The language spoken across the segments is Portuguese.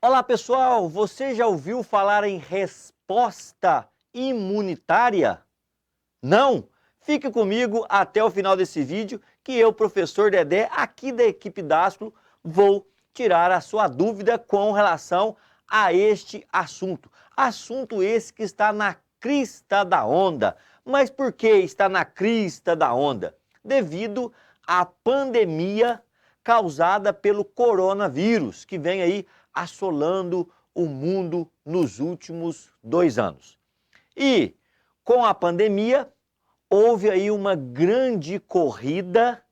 Olá pessoal, você já ouviu falar em resposta imunitária? Não? Fique comigo até o final desse vídeo que eu, professor Dedé, aqui da equipe Dasclo, vou tirar a sua dúvida com relação a este assunto. Assunto esse que está na crista da onda. Mas por que está na crista da onda? Devido à pandemia causada pelo coronavírus, que vem aí assolando o mundo nos últimos 2 anos. E com a pandemia, houve aí uma grande corrida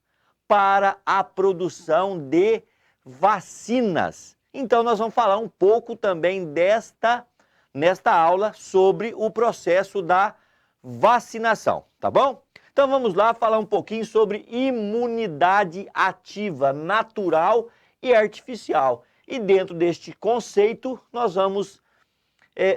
para a produção de vacinas. Então nós vamos falar um pouco também nesta aula sobre o processo da vacinação, tá bom? Então vamos lá falar um pouquinho sobre imunidade ativa, natural e artificial. E dentro deste conceito, nós vamos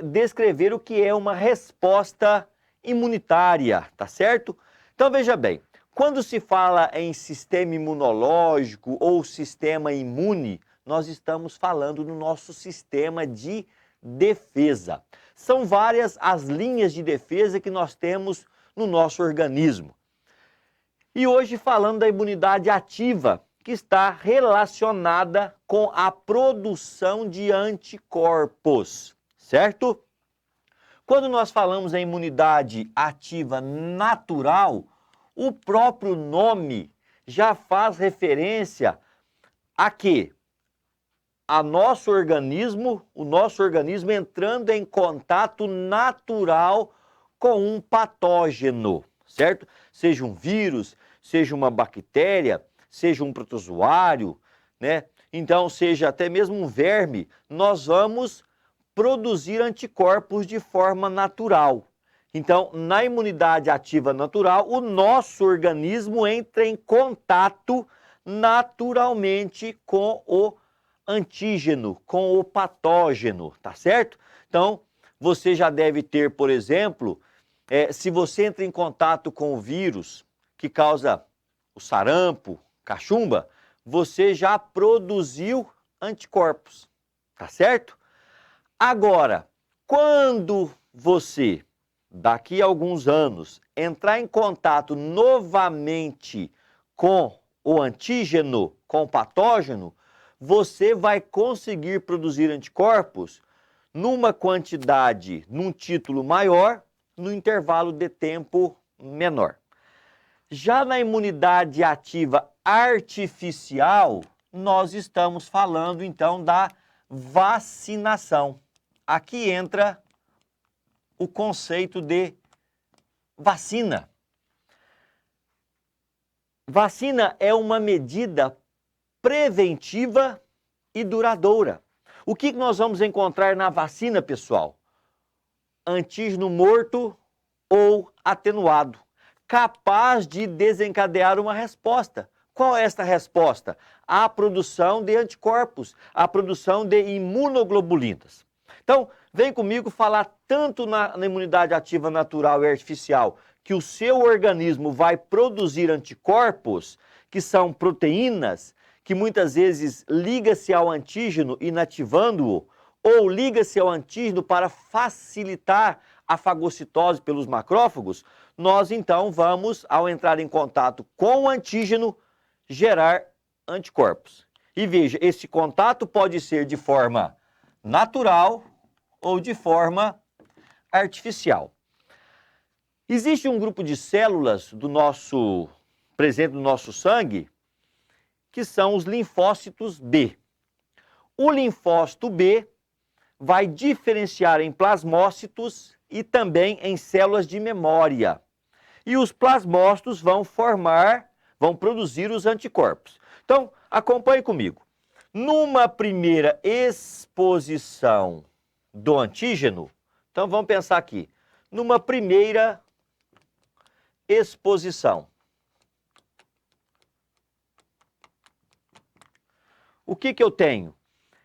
descrever o que é uma resposta imunitária, tá certo? Então veja bem, quando se fala em sistema imunológico ou sistema imune, nós estamos falando no nosso sistema de defesa. São várias as linhas de defesa que nós temos no nosso organismo. E hoje falando da imunidade ativa, que está relacionada com a produção de anticorpos, certo? Quando nós falamos em imunidade ativa natural, o próprio nome já faz referência a quê? O nosso organismo entrando em contato natural com um patógeno, certo? Seja um vírus, seja uma bactéria, seja um protozoário, né? Então, seja até mesmo um verme, nós vamos produzir anticorpos de forma natural. Então, na imunidade ativa natural, o nosso organismo entra em contato naturalmente com o antígeno, com o patógeno, tá certo? Então, você já deve ter, por exemplo, se você entra em contato com o vírus que causa o sarampo, cachumba, você já produziu anticorpos, tá certo? Agora, quando você, daqui a alguns anos, entrar em contato novamente com o antígeno, com o patógeno, você vai conseguir produzir anticorpos numa quantidade, num título maior, no intervalo de tempo menor. Já na imunidade ativa artificial, nós estamos falando então da vacinação. Aqui entra o conceito de vacina. Vacina é uma medida preventiva e duradoura. O que nós vamos encontrar na vacina, pessoal? Antígeno morto ou atenuado, capaz de desencadear uma resposta. Qual é esta resposta? A produção de anticorpos, a produção de imunoglobulinas. Então, vem comigo falar tanto na imunidade ativa natural e artificial, que o seu organismo vai produzir anticorpos, que são proteínas, que muitas vezes liga-se ao antígeno inativando-o, ou liga-se ao antígeno para facilitar a fagocitose pelos macrófagos, nós então vamos, ao entrar em contato com o antígeno, gerar anticorpos. E veja, esse contato pode ser de forma natural ou de forma artificial. Existe um grupo de células presente no nosso sangue, que são os linfócitos B. O linfócito B vai diferenciar em plasmócitos e também em células de memória. E os plasmócitos vão produzir os anticorpos. Então, acompanhe comigo. Numa primeira exposição do antígeno, então vamos pensar aqui, numa primeira exposição. O que eu tenho?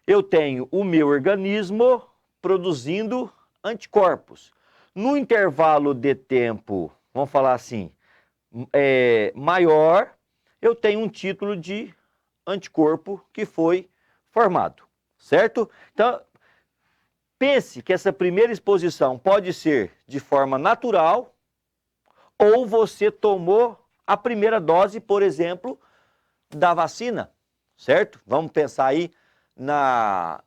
Eu tenho o meu organismo produzindo anticorpos. No intervalo de tempo, vamos falar assim, maior, eu tenho um título de anticorpo que foi formado, certo? Então, pense que essa primeira exposição pode ser de forma natural ou você tomou a primeira dose, por exemplo, da vacina, certo? Vamos pensar aí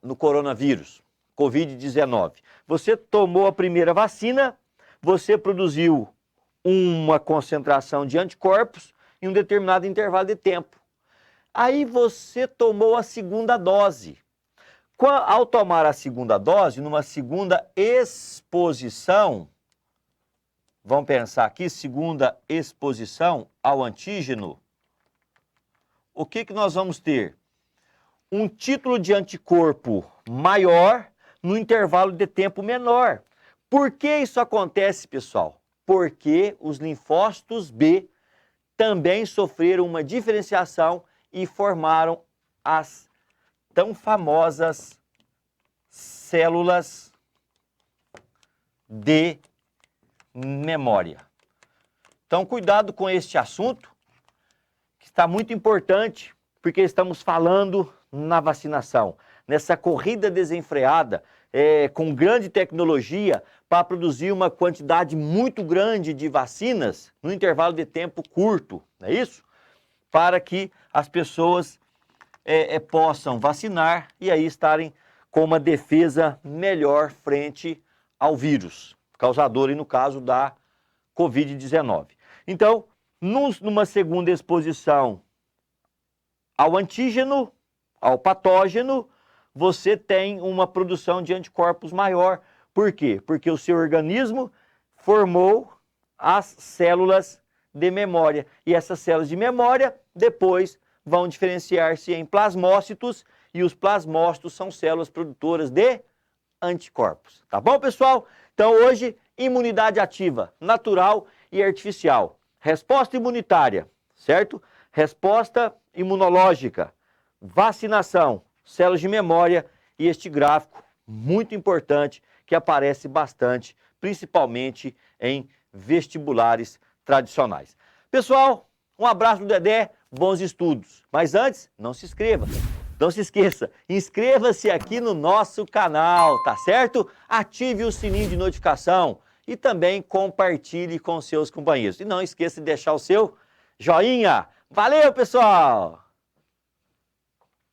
no coronavírus, Covid-19. Você tomou a primeira vacina, você produziu uma concentração de anticorpos em um determinado intervalo de tempo. Aí você tomou a segunda dose. Ao tomar a segunda dose, numa segunda exposição, vamos pensar aqui, segunda exposição ao antígeno, o que nós vamos ter? Um título de anticorpo maior no intervalo de tempo menor. Por que isso acontece, pessoal? Porque os linfócitos B também sofreram uma diferenciação e formaram as tão famosas células de memória. Então, cuidado com este assunto, que está muito importante, porque estamos falando na vacinação, nessa corrida desenfreada, com grande tecnologia, para produzir uma quantidade muito grande de vacinas no intervalo de tempo curto, não é isso? Para que as pessoas possam vacinar e aí estarem com uma defesa melhor frente ao vírus, causador, e no caso da Covid-19. Então, numa segunda exposição ao antígeno, ao patógeno, você tem uma produção de anticorpos maior. Por quê? Porque o seu organismo formou as células de memória. E essas células de memória depois vão diferenciar-se em plasmócitos, e os plasmócitos são células produtoras de anticorpos. Tá bom, pessoal? Então hoje, imunidade ativa, natural e artificial. Resposta imunitária, certo? Resposta imunológica, vacinação, células de memória e este gráfico muito importante que aparece bastante, principalmente em vestibulares tradicionais. Pessoal, um abraço do Dedé, bons estudos. Mas antes, não se inscreva. Não se esqueça, inscreva-se aqui no nosso canal, tá certo? Ative o sininho de notificação e também compartilhe com seus companheiros. E não esqueça de deixar o seu joinha. Valeu, pessoal!